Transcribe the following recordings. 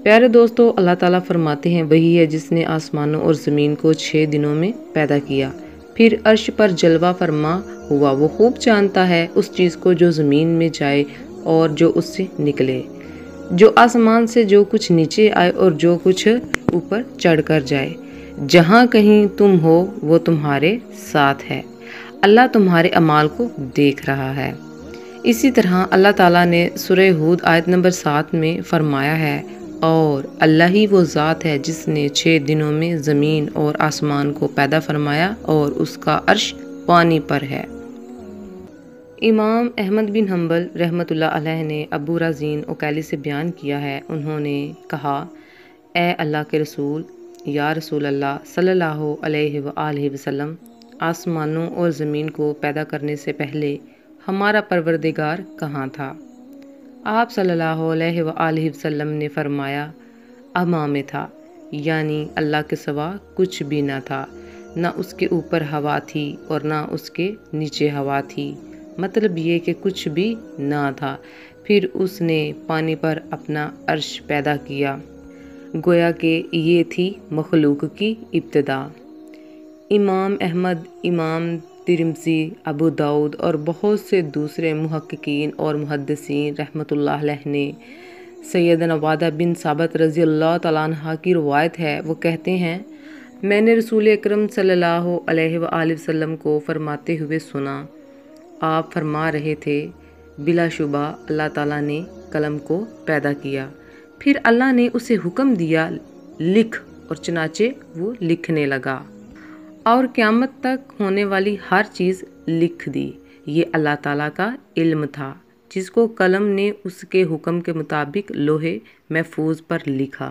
پیارے دوستو، اللہ تعالیٰ فرماتے ہیں وہی ہے جس نے آسمانوں اور زمین کو 6 دنوں میں پیدا کیا، پھر عرش پر جلوہ فرما ہوا۔ وہ خوب جانتا ہے اس چیز کو جو زمین میں جائے اور جو اس سے نکلے، جو آسمان سے جو کچھ نیچے آئے اور جو کچھ اوپر چڑھ کر جائے۔ جہاں کہیں تم ہو وہ تمہارے ساتھ ہے، اللہ تمہارے اعمال کو دیکھ رہا ہے۔ اسی طرح اللہ تعالیٰ نے سورہ ہود آیت نمبر 7 میں فرمایا ہے، اور اللہ ہی وہ ذات ہے جس نے 6 دنوں میں زمین اور آسمان کو پیدا فرمایا اور اس کا عرش پانی پر ہے۔ امام احمد بن حنبل رحمۃ اللہ علیہ نے ابو رازین اوکیلی سے بیان کیا ہے، انہوں نے کہا، اے اللہ کے رسول، یا رسول اللہ صلی اللہ علیہ وآلہ وسلم، آسمانوں اور زمین کو پیدا کرنے سے پہلے ہمارا پروردگار کہاں تھا؟ آپ صلی اللہ علیہ وآلہ وسلم نے فرمایا، اما میں تھا، یعنی اللہ کے سوا کچھ بھی نہ تھا، نہ اس کے اوپر ہوا تھی اور نہ اس کے نیچے ہوا تھی، مطلب یہ کہ کچھ بھی نہ تھا۔ پھر اس نے پانی پر اپنا عرش پیدا کیا، گویا کہ یہ تھی مخلوق کی ابتدا۔ امام احمد، امام ترمذی، ابو داؤد اور بہت سے دوسرے محققین اور محدثین رحمۃ اللہ علیہ نے سیدنا عبادہ بن ثابت رضی اللہ تعالیٰ عنہ کی روایت ہے، وہ کہتے ہیں، میں نے رسول اکرم صلی اللہ علیہ وآلہ وسلم کو فرماتے ہوئے سنا، آپ فرما رہے تھے، بلا شبہ اللہ تعالیٰ نے قلم کو پیدا کیا، پھر اللہ نے اسے حکم دیا لکھ، اور چنانچہ وہ لکھنے لگا، اور قیامت تک ہونے والی ہر چیز لکھ دی۔ یہ اللہ تعالیٰ کا علم تھا جس کو قلم نے اس کے حکم کے مطابق لوح محفوظ پر لکھا۔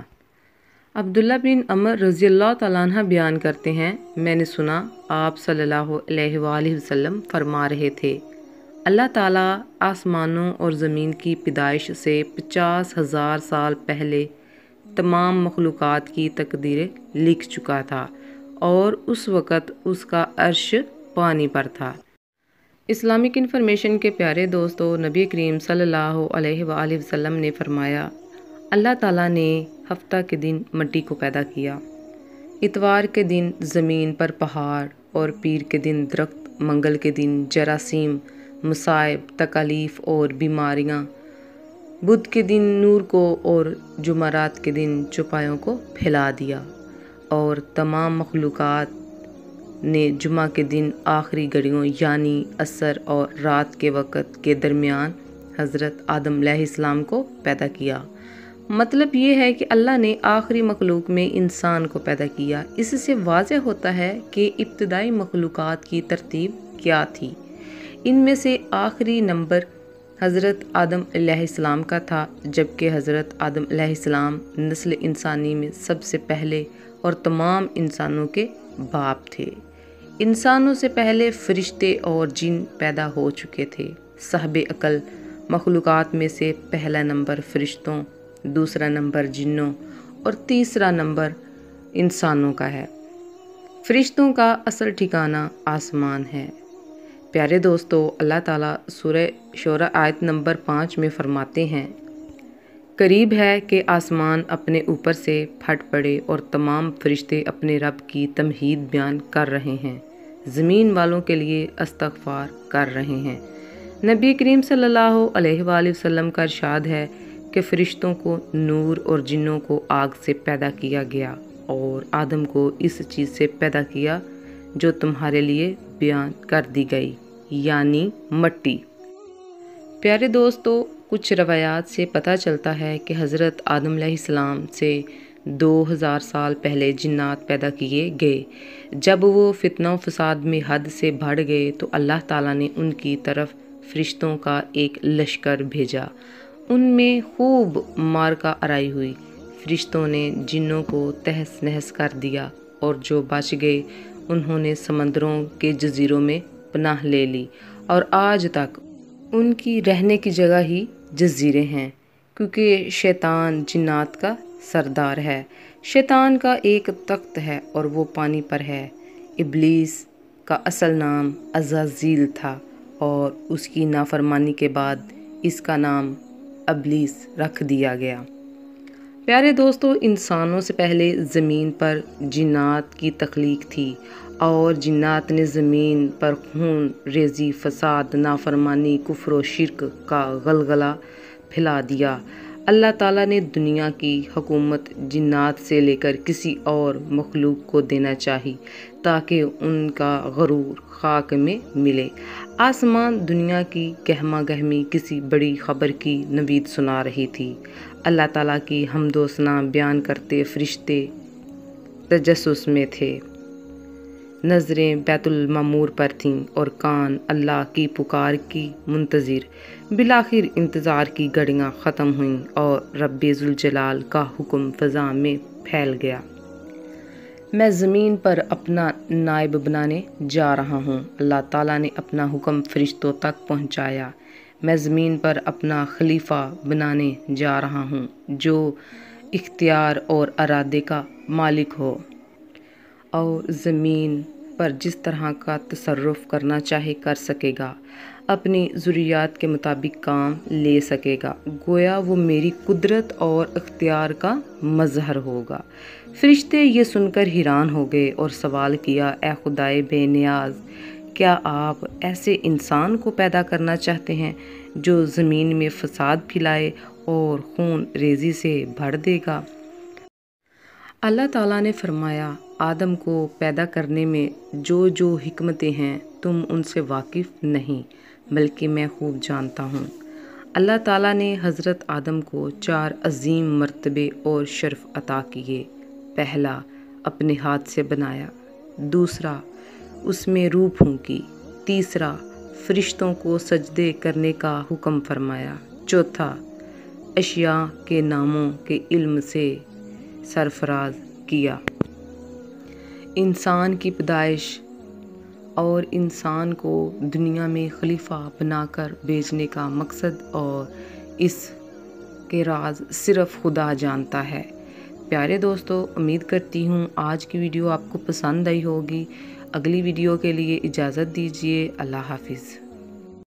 عبداللہ بن عمر رضی اللہ تعالیٰ عنہ بیان کرتے ہیں، میں نے سنا آپ صلی اللہ علیہ وآلہ وسلم فرما رہے تھے، اللہ تعالیٰ آسمانوں اور زمین کی پیدائش سے 50,000 سال پہلے تمام مخلوقات کی تقدیریں لکھ چکا تھا، اور اس وقت اس کا عرش پانی پر تھا۔ اسلامک انفارمیشن کے پیارے دوستو، نبی کریم صلی اللہ علیہ وآلہ وسلم نے فرمایا، اللہ تعالیٰ نے ہفتہ کے دن مٹی کو پیدا کیا، اتوار کے دن زمین پر پہاڑ، اور پیر کے دن درخت، منگل کے دن جراثیم، مصائب، تکالیف اور بیماریاں، بدھ کے دن نور کو، اور جمعرات کے دن چوپایوں کو پھیلا دیا، اور تمام مخلوقات نے جمعہ کے دن آخری گھڑیوں یعنی عصر اور رات کے وقت کے درمیان حضرت آدم علیہ السلام کو پیدا کیا۔ مطلب یہ ہے کہ اللہ نے آخری مخلوق میں انسان کو پیدا کیا۔ اس سے واضح ہوتا ہے کہ ابتدائی مخلوقات کی ترتیب کیا تھی۔ ان میں سے آخری نمبر حضرت آدم علیہ السلام کا تھا، جبکہ حضرت آدم علیہ السلام نسل انسانی میں سب سے پہلے اور تمام انسانوں کے باپ تھے۔ انسانوں سے پہلے فرشتے اور جن پیدا ہو چکے تھے۔ صاحب عقل مخلوقات میں سے پہلا نمبر فرشتوں، دوسرا نمبر جنوں اور تیسرا نمبر انسانوں کا ہے۔ فرشتوں کا اصل ٹھکانہ آسمان ہے۔ پیارے دوستو، اللہ تعالیٰ سورہ شعراء آیت نمبر 5 میں فرماتے ہیں، قریب ہے کہ آسمان اپنے اوپر سے پھٹ پڑے اور تمام فرشتے اپنے رب کی تمجید بیان کر رہے ہیں، زمین والوں کے لیے استغفار کر رہے ہیں۔ نبی کریم صلی اللہ علیہ وآلہ وسلم کا ارشاد ہے کہ فرشتوں کو نور اور جنوں کو آگ سے پیدا کیا گیا، اور آدم کو اس چیز سے پیدا کیا جو تمہارے لیے بیان کر دی گئی، یعنی مٹی۔ پیارے دوستو، کچھ روایات سے پتہ چلتا ہے کہ حضرت آدم علیہ السلام سے 2000 سال پہلے جنات پیدا کیے گئے۔ جب وہ فتنہ و فساد میں حد سے بڑھ گئے تو اللہ تعالیٰ نے ان کی طرف فرشتوں کا ایک لشکر بھیجا، ان میں خوب معرکہ آرائی ہوئی، فرشتوں نے جنوں کو تہس نہس کر دیا، اور جو بچ گئے انہوں نے سمندروں کے جزیروں میں پناہ لے لی، اور آج تک ان کی رہنے کی جگہ ہی جزیرے ہیں، کیونکہ شیطان جنات کا سردار ہے۔ شیطان کا ایک تخت ہے اور وہ پانی پر ہے۔ ابلیس کا اصل نام عزازیل تھا، اور اس کی نافرمانی کے بعد اس کا نام ابلیس رکھ دیا گیا۔ پیارے دوستو، انسانوں سے پہلے زمین پر جنات کی تخلیق تھی اور جنات نے زمین پر خون ریزی، فساد، نافرمانی، کفر و شرک کا غلغلہ پھیلا دیا۔ اللہ تعالیٰ نے دنیا کی حکومت جنات سے لے کر کسی اور مخلوق کو دینا چاہی تاکہ ان کا غرور خاک میں ملے۔ آسمان دنیا کی گہما گہمی کسی بڑی خبر کی نوید سنا رہی تھی۔ اللہ تعالیٰ کی حمد و ثنا بیان کرتے فرشتے تجسس میں تھے، نظریں بیت المعمور پر تھیں اور کان اللہ کی پکار کی منتظر۔ بالآخر انتظار کی گھڑیاں ختم ہوئیں اور رب ذوالجلال کا حکم فضا میں پھیل گیا۔ میں زمین پر اپنا نائب بنانے جا رہا ہوں۔ اللہ تعالیٰ نے اپنا حکم فرشتوں تک پہنچایا۔ میں زمین پر اپنا خلیفہ بنانے جا رہا ہوں جو اختیار اور ارادے کا مالک ہو اور زمین پر جس طرح کا تصرف کرنا چاہے کر سکے گا، اپنی ضروریات کے مطابق کام لے سکے گا، گویا وہ میری قدرت اور اختیار کا مظہر ہوگا۔ فرشتے یہ سن کر حیران ہو گئے اور سوال کیا، اے خدائے بے نیاز، کیا آپ ایسے انسان کو پیدا کرنا چاہتے ہیں جو زمین میں فساد پھیلائے اور خون ریزی سے بھر دے گا؟ اللہ تعالیٰ نے فرمایا، آدم کو پیدا کرنے میں جو حکمتیں ہیں تم ان سے واقف نہیں، بلکہ میں خوب جانتا ہوں۔ اللہ تعالیٰ نے حضرت آدم کو 4 عظیم مرتبے اور شرف عطا کیے۔ پہلا، اپنے ہاتھ سے بنایا۔ دوسرا، اس میں روح پھونکی۔ تیسرا، فرشتوں کو سجدے کرنے کا حکم فرمایا۔ چوتھا، اشیاء کے ناموں کے علم سے سرفراز کیا۔ انسان کی پیدائش اور انسان کو دنیا میں خلیفہ بنا کر بھیجنے کا مقصد اور اس کے راز صرف خدا جانتا ہے۔ پیارے دوستو، امید کرتی ہوں آج کی ویڈیو آپ کو پسند آئی ہوگی۔ اگلی ویڈیو کے لیے اجازت دیجیے۔ اللہ حافظ۔